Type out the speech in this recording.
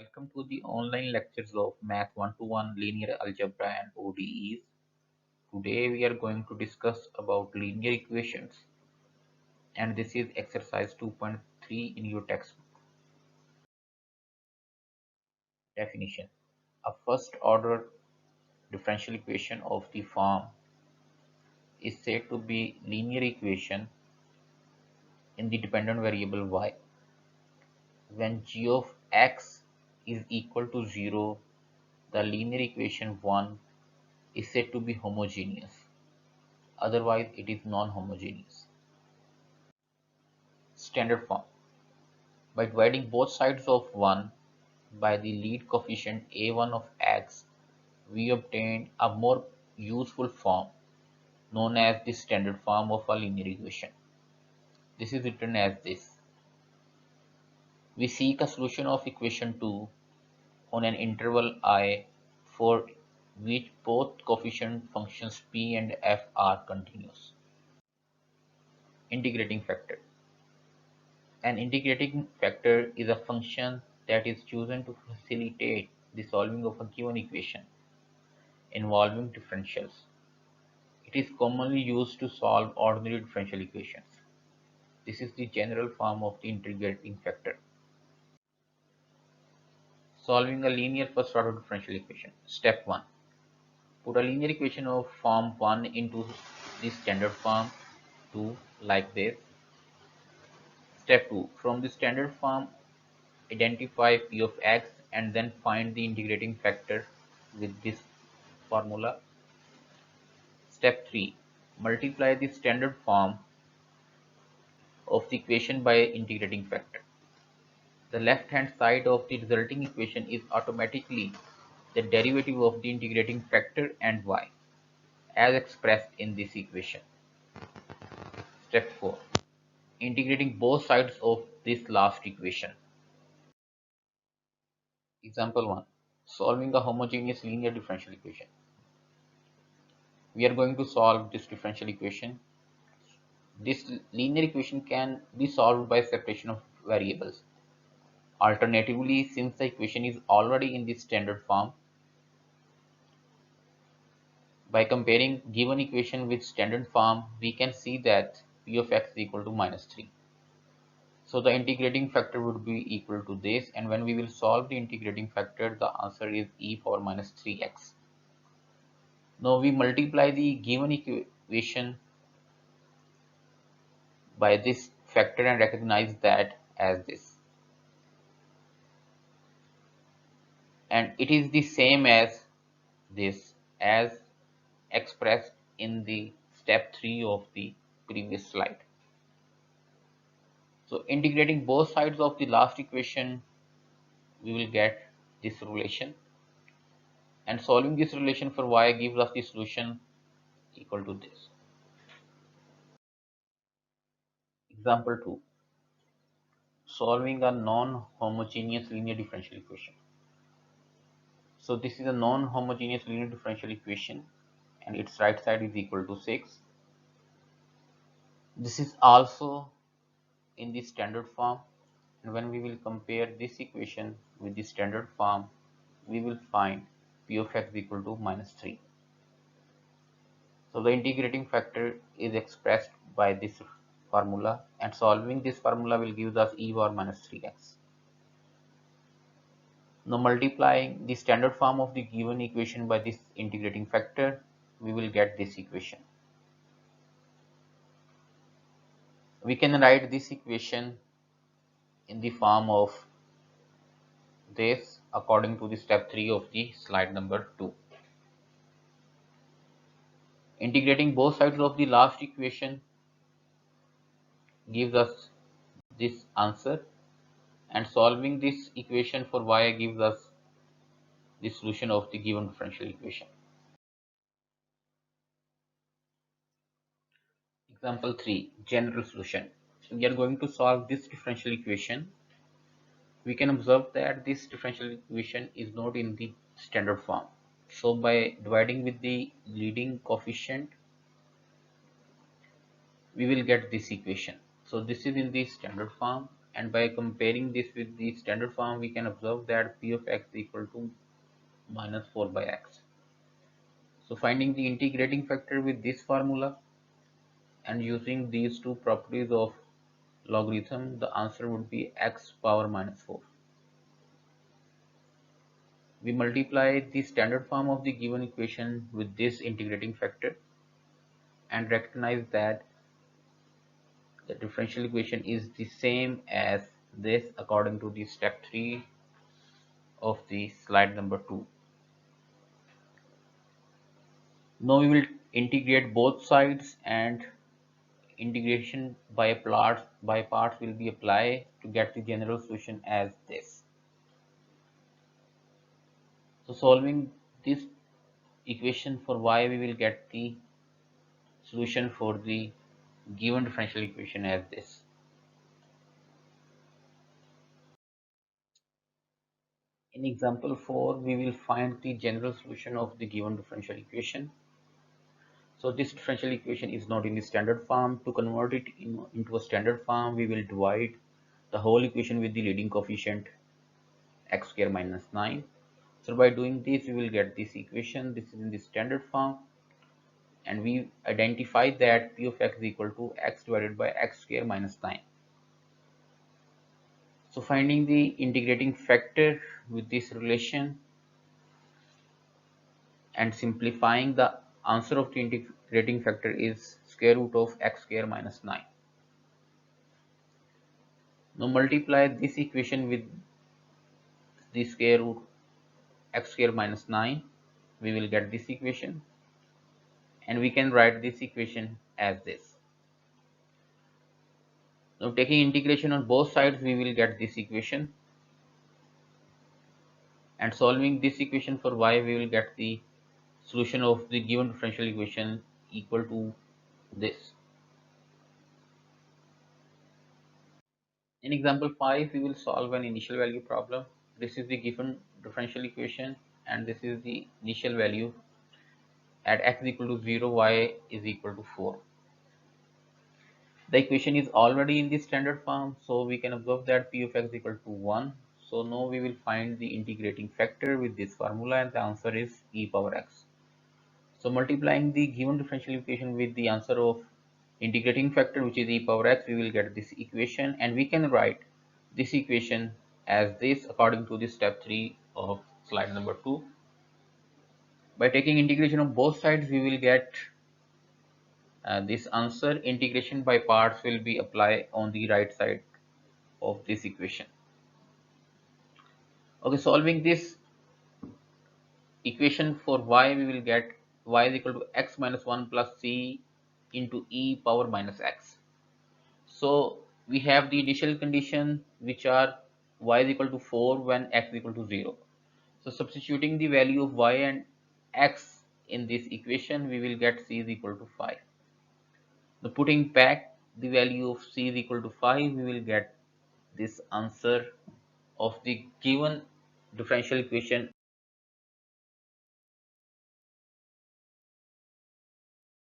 Welcome to the online lectures of Math 1-to-1, Linear Algebra and ODEs. Today we are going to discuss about linear equations, and this is exercise 2.3 in your textbook. Definition: a first order differential equation of the form is said to be linear equation in the dependent variable y. When g of x is equal to 0, the linear equation 1 is said to be homogeneous. Otherwise, it is non-homogeneous. Standard form: by dividing both sides of 1 by the lead coefficient a1 of x, we obtain a more useful form known as the standard form of a linear equation. This is written as this. We seek a solution of equation 2 on an interval I for which both coefficient functions p and f are continuous. Integrating factor. An integrating factor is a function that is chosen to facilitate the solving of a given equation involving differentials. It is commonly used to solve ordinary differential equations. This is the general form of the integrating factor. Solving a linear first order differential equation. Step 1. Put a linear equation of form 1 into the standard form 2 like this. Step 2. From the standard form, identify p of x and then find the integrating factor with this formula. Step 3. Multiply the standard form of the equation by integrating factor. The left hand side of the resulting equation is automatically the derivative of the integrating factor and y, as expressed in this equation. Step 4. Integrating both sides of this last equation. Example 1. Solving a homogeneous linear differential equation. We are going to solve this differential equation. This linear equation can be solved by separation of variables. Alternatively, since the equation is already in the standard form, by comparing given equation with standard form, we can see that p of x is equal to minus 3. So the integrating factor would be equal to this, and when we will solve the integrating factor, the answer is e power minus 3x. Now we multiply the given equation by this factor and recognize that as this. And it is the same as this, as expressed in the step 3 of the previous slide. So integrating both sides of the last equation, we will get this relation, and solving this relation for y gives us the solution equal to this. Example 2. Solving a non-homogeneous linear differential equation. So this is a non-homogeneous linear differential equation and its right side is equal to 6. This is also in the standard form, and when we will compare this equation with the standard form, we will find p of x equal to minus 3. So the integrating factor is expressed by this formula, and solving this formula will give us e power minus 3x. Now multiplying the standard form of the given equation by this integrating factor, we will get this equation. We can write this equation in the form of this according to the step 3 of the slide number 2. Integrating both sides of the last equation gives us this answer, and solving this equation for y gives us the solution of the given differential equation. Example 3. General solution. We are going to solve this differential equation. We can observe that this differential equation is not in the standard form. So by dividing with the leading coefficient, we will get this equation. So this is in the standard form, and by comparing this with the standard form we can observe that p of x is equal to minus 4 by x. So finding the integrating factor with this formula and using these two properties of logarithm, the answer would be x power minus 4. We multiply the standard form of the given equation with this integrating factor and recognize that the differential equation is the same as this according to the step 3 of the slide number 2. Now we will integrate both sides, and integration by parts will be applied to get the general solution as this. So solving this equation for y, we will get the solution for the given differential equation as this. In example 4, we will find the general solution of the given differential equation. So this differential equation is not in the standard form. To convert it into a standard form, we will divide the whole equation with the leading coefficient x square minus 9. So by doing this, we will get this equation. This is in the standard form, and we identify that p of x is equal to x divided by x square minus 9. So finding the integrating factor with this relation and simplifying, the answer of the integrating factor is square root of x square minus 9. Now multiply this equation with the square root x square minus 9. We will get this equation, and we can write this equation as this. Now taking integration on both sides, we will get this equation, and solving this equation for y, we will get the solution of the given differential equation equal to this. In example 5, we will solve an initial value problem. This is the given differential equation, and this is the initial value at x is equal to 0, y is equal to 4. The equation is already in the standard form, so we can observe that p of x is equal to 1. So now we will find the integrating factor with this formula, and the answer is e power x. So multiplying the given differential equation with the answer of integrating factor, which is e power x, we will get this equation, and we can write this equation as this according to the step 3 of slide number 2. By taking integration of both sides, we will get this answer. Integration by parts will be applied on the right side of this equation. Okay, solving this equation for y, we will get y is equal to x minus 1 plus c into e power minus x. So we have the initial condition, which are y is equal to 4 when x is equal to 0. So substituting the value of y and x in this equation, we will get c is equal to 5. Now putting back the value of c is equal to 5, we will get this answer of the given differential equation